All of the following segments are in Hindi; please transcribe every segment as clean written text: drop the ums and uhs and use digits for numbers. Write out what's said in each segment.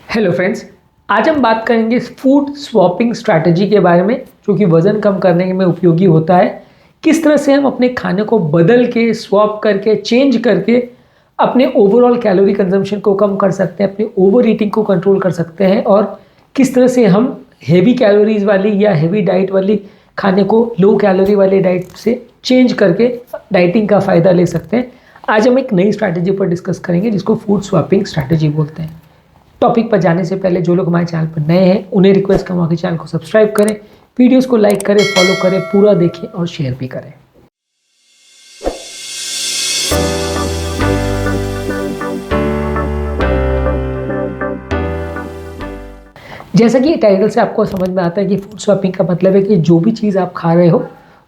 हेलो फ्रेंड्स, आज हम बात करेंगे फूड स्वैपिंग स्ट्रैटेजी के बारे में, जो कि वज़न कम करने में उपयोगी होता है। किस तरह से हम अपने खाने को बदल के, स्वैप करके, चेंज करके अपने ओवरऑल कैलोरी कंजम्पशन को कम कर सकते हैं, अपनी ओवर ईटिंग को कंट्रोल कर सकते हैं, और किस तरह से हम हेवी कैलोरीज वाली या हेवी डाइट वाली खाने को लो कैलोरी वाली डाइट से चेंज करके डाइटिंग का फ़ायदा ले सकते हैं। आज हम एक नई स्ट्रैटेजी पर डिस्कस करेंगे जिसको फूड स्वैपिंग स्ट्रैटेजी बोलते हैं। टॉपिक पर जाने से पहले जो लोग हमारे चैनल पर नए हैं उन्हें रिक्वेस्ट करूँगा कि चैनल को सब्सक्राइब करें, वीडियोस को लाइक करें, फॉलो करें, पूरा देखें और शेयर भी करें। जैसा कि टाइटल से आपको समझ में आता है कि फूड स्वैपिंग का मतलब है कि जो भी चीज़ आप खा रहे हो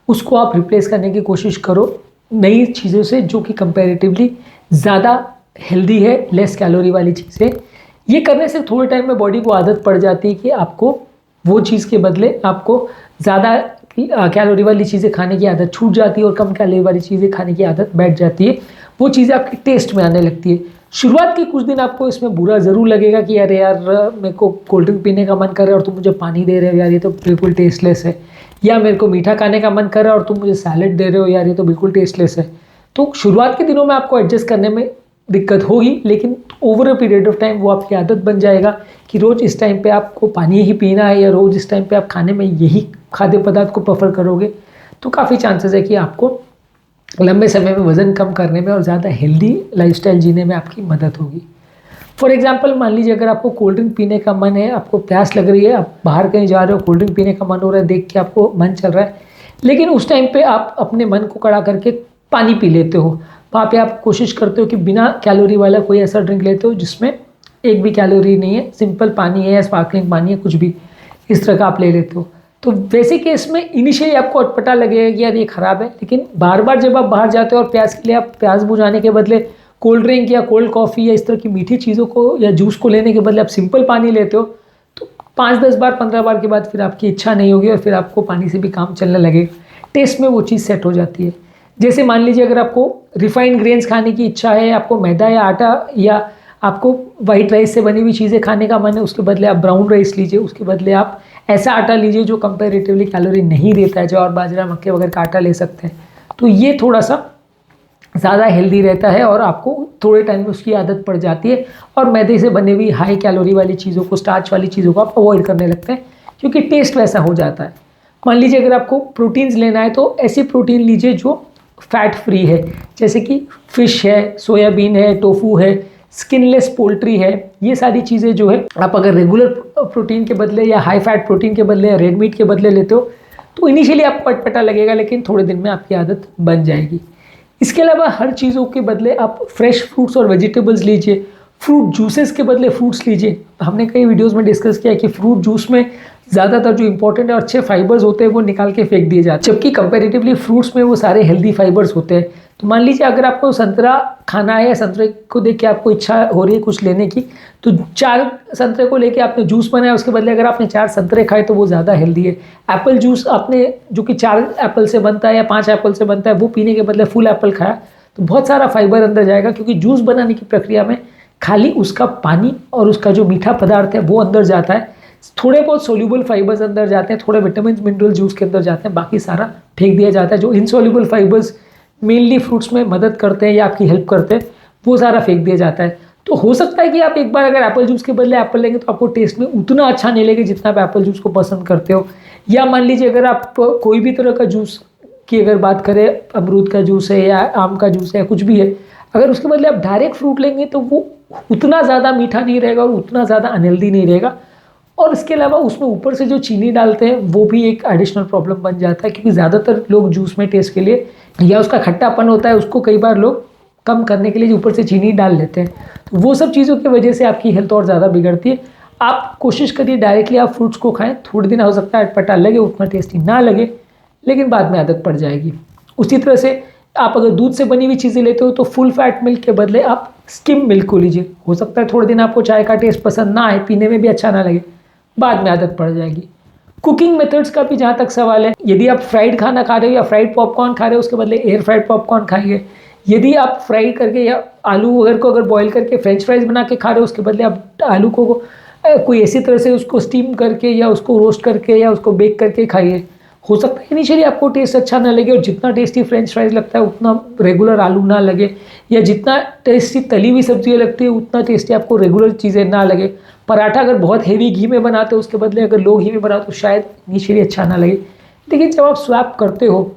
उसको आप रिप्लेस करने की कोशिश करो नई चीज़ों से जो कि कंपैरेटिवली ज़्यादा हेल्दी है, लेस कैलोरी वाली चीज़ है। ये करने से थोड़े टाइम में बॉडी को आदत पड़ जाती है कि आपको वो चीज़ के बदले आपको ज़्यादा कैलोरी वाली चीज़ें खाने की आदत छूट जाती है और कम कैलोरी वाली चीज़ें खाने की आदत बैठ जाती है। वो चीज़ें आपके टेस्ट में आने लगती है। शुरुआत के कुछ दिन आपको इसमें बुरा ज़रूर लगेगा कि अरे यार, मेरे को कोल्ड ड्रिंक पीने का मन कर रहा है और तुम मुझे पानी दे रहे हो, यार ये तो बिल्कुल टेस्टलेस है। या मेरे को मीठा खाने का मन कर रहा है और तुम मुझे सैलेड दे रहे हो, यार ये तो बिल्कुल टेस्टलेस है। तो शुरुआत के दिनों में आपको एडजस्ट करने में दिक्कत होगी, लेकिन over a period of time वो आपकी आदत बन जाएगा कि रोज़ इस टाइम पे आपको पानी ही पीना है या रोज़ इस टाइम पे आप खाने में यही खाद्य पदार्थ को प्रेफर करोगे। तो काफ़ी चांसेस है कि आपको लंबे समय में वज़न कम करने में और ज़्यादा हेल्दी लाइफस्टाइल जीने में आपकी मदद होगी। फॉर एग्जाम्पल, मान लीजिए अगर आपको कोल्ड ड्रिंक पीने का मन है, आपको प्यास लग रही है, आप बाहर कहीं जा रहे हो, कोल्ड ड्रिंक पीने का मन हो रहा है, देख के आपको मन चल रहा है, लेकिन उस टाइम पे आप अपने मन को कड़ा करके पानी पी लेते हो। वहाँ पे आप कोशिश करते हो कि बिना कैलोरी वाला कोई ऐसा ड्रिंक लेते हो जिसमें एक भी कैलोरी नहीं है, सिंपल पानी है या स्पार्कलिंग पानी है, कुछ भी इस तरह का आप ले लेते हो। तो वैसे केस में इनिशियली आपको अटपटा लगेगा कि यार ये ख़राब है, लेकिन बार बार जब आप बाहर जाते हो और प्यास के लिए आप प्यास बुझाने के बदले कोल्ड ड्रिंक या कोल्ड कॉफ़ी या इस तरह की मीठी चीज़ों को या जूस को लेने के बदले आप सिंपल पानी लेते हो, तो 5-10 बार 15 बार के बाद फिर आपकी इच्छा नहीं होगी और फिर आपको पानी से भी काम चलने लगेगा। टेस्ट में वो चीज़ सेट हो जाती है। जैसे मान लीजिए अगर आपको रिफाइंड ग्रेन्स खाने की इच्छा है, आपको मैदा या आटा या आपको वाइट राइस से बनी हुई चीज़ें खाने का मन है, उसके बदले आप ब्राउन राइस लीजिए, उसके बदले आप ऐसा आटा लीजिए जो कंपैरेटिवली कैलोरी नहीं देता है, जो और बाजरा मक्के वगैरह का आटा ले सकते हैं। तो ये थोड़ा सा ज़्यादा हेल्दी रहता है और आपको थोड़े टाइम में उसकी आदत पड़ जाती है और मैदे से बनी हुई हाई कैलोरी वाली चीज़ों को, स्टार्च वाली चीज़ों को आप अवॉइड करने लगते हैं क्योंकि टेस्ट वैसा हो जाता है। मान लीजिए अगर आपको प्रोटीन्स लेना है तो ऐसी प्रोटीन लीजिए जो फैट फ्री है, जैसे कि फ़िश है, सोयाबीन है, टोफू है, स्किनलेस पोल्ट्री है। ये सारी चीज़ें जो है आप अगर रेगुलर प्रोटीन के बदले या हाई फैट प्रोटीन के बदले या रेड मीट के बदले लेते हो तो इनिशियली आपको अटपटा लगेगा, लेकिन थोड़े दिन में आपकी आदत बन जाएगी। इसके अलावा हर चीज़ों के बदले आप फ्रेश फ्रूट्स और वेजिटेबल्स लीजिए, फ्रूट जूसेस के बदले फ्रूट्स लीजिए। हमने कई वीडियोस में डिस्कस किया कि फ्रूट जूस में ज़्यादातर जो इंपॉर्टेंट और अच्छे फाइबर्स होते हैं वो निकाल के फेंक दिए जाते हैं, जबकि कंपैरेटिवली फ्रूट्स में वो सारे हेल्दी फाइबर्स होते हैं। तो मान लीजिए अगर आपको संतरा खाना है या संतरे को देख के आपको इच्छा हो रही है कुछ लेने की, तो 4 संतरे को लेके आपने जूस बनाया, उसके बदले अगर आपने 4 संतरे खाए तो वो ज़्यादा हेल्दी है। एप्पल जूस आपने जो कि 4 एप्पल से बनता है या 5 एप्पल से बनता है, वो पीने के बदले फुल एप्पल खाया तो बहुत सारा फाइबर अंदर जाएगा, क्योंकि जूस बनाने की प्रक्रिया में खाली उसका पानी और उसका जो मीठा पदार्थ है वो अंदर जाता है, थोड़े बहुत सोल्यूबल फाइबर्स अंदर जाते हैं, थोड़े विटामिन मिनरल जूस के अंदर जाते हैं, बाकी सारा फेंक दिया जाता है। जो इनसोल्यूबल फाइबर्स मेनली फ्रूट्स में मदद करते हैं या आपकी हेल्प करते हैं वो सारा फेंक दिया जाता है। तो हो सकता है कि आप एक बार अगर एप्पल जूस के बदले एप्पल लेंगे तो आपको टेस्ट में उतना अच्छा नहीं लगेगा जितना आप एप्पल जूस को पसंद करते हो। या मान लीजिए अगर आप कोई भी तरह का जूस की अगर बात करें, अमरूद का जूस है या आम का जूस है या कुछ भी है, अगर उसके बदले आप डायरेक्ट फ्रूट लेंगे तो वो उतना ज़्यादा मीठा नहीं रहेगा और उतना ज़्यादा अनहेल्दी नहीं रहेगा। और इसके अलावा उसमें ऊपर से जो चीनी डालते हैं वो भी एक एडिशनल प्रॉब्लम बन जाता है, क्योंकि ज़्यादातर लोग जूस में टेस्ट के लिए या उसका खट्टापन होता है उसको कई बार लोग कम करने के लिए ऊपर से चीनी डाल लेते हैं। तो वो सब चीज़ों की वजह से आपकी हेल्थ और ज़्यादा बिगड़ती है। आप कोशिश करिए डायरेक्टली आप फ्रूट्स को खाएँ, थोड़े दिन हो सकता है अटपटा लगे, उतना टेस्टी ना लगे, लेकिन बाद में आदत पड़ जाएगी। उसी तरह से आप अगर दूध से बनी हुई चीज़ें लेते हो तो फुल फैट मिल्क के बदले आप स्किम मिल्क को लीजिए। हो सकता है थोड़े दिन आपको चाय का टेस्ट पसंद ना आए, पीने में भी अच्छा ना लगे, बाद में आदत पड़ जाएगी। कुकिंग मेथड्स का भी जहाँ तक सवाल है, यदि आप फ्राइड खाना खा रहे हो या फ्राइड पॉपकॉर्न खा रहे हो उसके बदले एयर फ्राइड पॉपकॉर्न खाइए। यदि आप फ्राई करके या आलू वगैरह को अगर बॉईल करके फ्रेंच फ्राइज बना के खा रहे हो उसके बदले आप आलू को कोई ऐसी तरह से उसको स्टीम करके या उसको रोस्ट करके या उसको बेक करके खाइए। हो सकता है इनिशियली आपको टेस्ट अच्छा ना लगे, और जितना टेस्टी फ्रेंच फ्राइज लगता है उतना रेगुलर आलू ना लगे, या जितना टेस्टी तली हुई सब्जियाँ लगती है उतना टेस्टी आपको रेगुलर चीज़ें ना लगे। पराठा अगर बहुत हेवी घी में बनाते हो उसके बदले अगर लो घी में बनाओ तो शायद इनिशियली अच्छा ना लगे, लेकिन जब आप स्वैप करते हो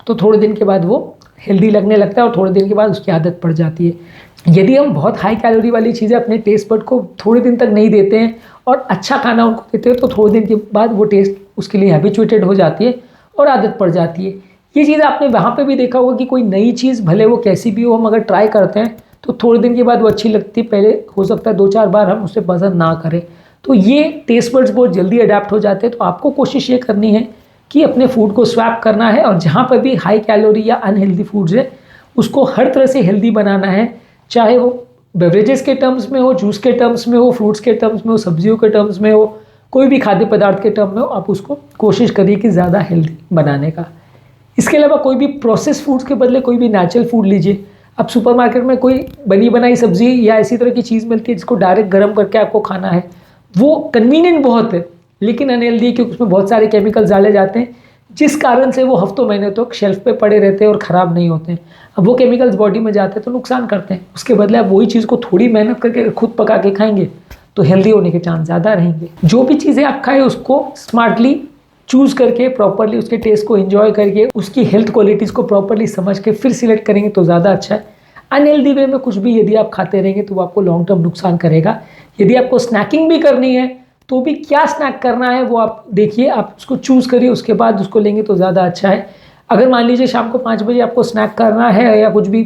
तो थोड़े दिन के बाद वो हेल्दी लगने लगता है और थोड़े दिन के बाद उसकी आदत पड़ जाती है। यदि हम बहुत हाई कैलोरी वाली चीज़ें अपने टेस्ट बड को थोड़े दिन तक नहीं देते हैं और अच्छा खाना उनको देते हैं तो थोड़े दिन के बाद वो टेस्ट उसके लिए हैबिचुएटेड हो जाती है और आदत पड़ जाती है। ये चीज़ आपने वहाँ पे भी देखा होगा कि कोई नई चीज़ भले वो कैसी भी हो, हम अगर ट्राई करते हैं तो थोड़े दिन के बाद वो अच्छी लगती है, पहले हो सकता है 2-4 बार हम उसे पसंद ना करें। तो ये टेस्ट बड्स बहुत जल्दी अडेप्ट हो जाते हैं। तो आपको कोशिश ये करनी है कि अपने फूड को स्वैप करना है, और जहाँ पर भी हाई कैलोरी या अनहेल्दी फूड्स है उसको हर तरह से हेल्दी बनाना है, चाहे वो बेवरेजेस के टर्म्स में हो, जूस के टर्म्स में हो, फ्रूट्स के टर्म्स में हो, सब्जियों के टर्म्स में हो, कोई भी खाद्य पदार्थ के टर्म में हो, आप उसको कोशिश करिए कि ज़्यादा हेल्दी बनाने का। इसके अलावा कोई भी प्रोसेस फूड्स के बदले कोई भी नेचुरल फूड लीजिए। अब सुपरमार्केट में कोई बनी बनाई सब्जी या इसी तरह की चीज़ मिलती है जिसको डायरेक्ट गर्म करके आपको खाना है, वो कन्वीनियंट बहुत है लेकिन अनहेल्दी है, क्योंकि उसमें बहुत सारे केमिकल्स डाले जाते हैं जिस कारण से वो हफ्तों महीने तक शेल्फ पे पड़े रहते हैं और ख़राब नहीं होते हैं। अब वो केमिकल्स बॉडी में जाते हैं तो नुकसान करते हैं। उसके बदले आप वही चीज़ को थोड़ी मेहनत करके खुद पका के खाएंगे तो हेल्दी होने के चांस ज़्यादा रहेंगे। जो भी चीज़ें आप खाएं उसको स्मार्टली चूज़ करके, प्रॉपरली उसके टेस्ट को एंजॉय करके, उसकी हेल्थ क्वालिटीज़ को प्रॉपरली समझ के फिर सिलेक्ट करेंगे तो ज़्यादा अच्छा है। अनहेल्दी वे में कुछ भी यदि आप खाते रहेंगे तो वो आपको लॉन्ग टर्म नुकसान करेगा। यदि आपको स्नैकिंग भी करनी है तो भी क्या स्नैक करना है वो आप देखिए, आप उसको चूज़ करिए, उसके बाद उसको लेंगे तो ज़्यादा अच्छा है। अगर मान लीजिए शाम को 5 बजे आपको स्नैक करना है या कुछ भी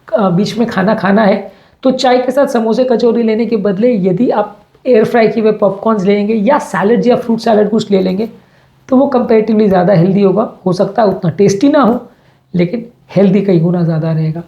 बीच में खाना है तो चाय के साथ समोसे कचौरी लेने के बदले यदि आप एयर फ्राई किए हुए पॉपकॉर्न्स ले लेंगे या सैलड या फ्रूट सैलड कुछ ले लेंगे तो वो कंपैरेटिवली ज़्यादा हेल्दी होगा। हो सकता है उतना टेस्टी ना हो लेकिन हेल्दी कई गुना ज़्यादा रहेगा।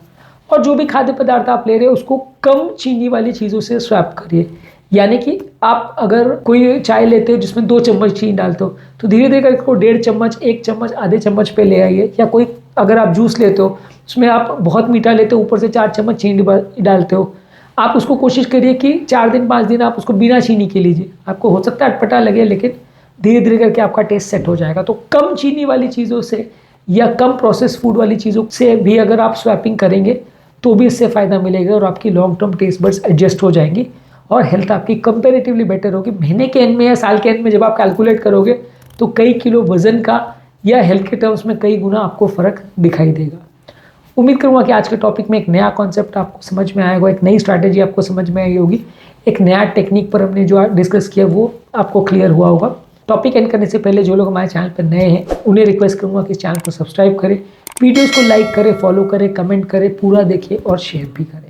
और जो भी खाद्य पदार्थ आप ले रहे हो उसको कम चीनी वाली चीज़ों से स्वैप करिए। यानी कि आप अगर कोई चाय लेते हो जिसमें 2 चम्मच चीनी डालते हो तो धीरे धीरे करके इसको 1.5 चम्मच, 1 चम्मच, आधे चम्मच पे ले आइए। या कोई अगर आप जूस लेते हो उसमें आप बहुत मीठा लेते हो, ऊपर से 4 चम्मच चीनी डालते हो, आप उसको कोशिश करिए कि 4 दिन 5 दिन आप उसको बिना चीनी के लीजिए। आपको हो सकता है अटपटा लगे लेकिन धीरे धीरे करके आपका टेस्ट सेट हो जाएगा। तो कम चीनी वाली चीज़ों से या कम प्रोसेस फूड वाली चीज़ों से भी अगर आप स्वैपिंग करेंगे तो भी इससे फ़ायदा मिलेगा और आपकी long term taste buds adjust हो जाएंगी और हेल्थ आपकी कंपैरेटिवली बेटर होगी। महीने के एंड में या साल के एंड में जब आप कैलकुलेट करोगे तो कई किलो वजन का या हेल्थ के टर्म्स में कई गुना आपको फ़र्क दिखाई देगा। उम्मीद करूँगा कि आज के टॉपिक में एक नया कॉन्सेप्ट आपको समझ में आएगा, एक नई स्ट्रैटेजी आपको समझ में आई होगी, एक नया टेक्निक पर हमने जो डिस्कस किया वो आपको क्लियर हुआ होगा। टॉपिक एंड करने से पहले जो लोग हमारे चैनल पर नए हैं उन्हें रिक्वेस्ट करूँगा कि इस चैनल को सब्सक्राइब करें, वीडियोज़ को लाइक करें, फॉलो करें, कमेंट करें, पूरा देखें और शेयर भी करें।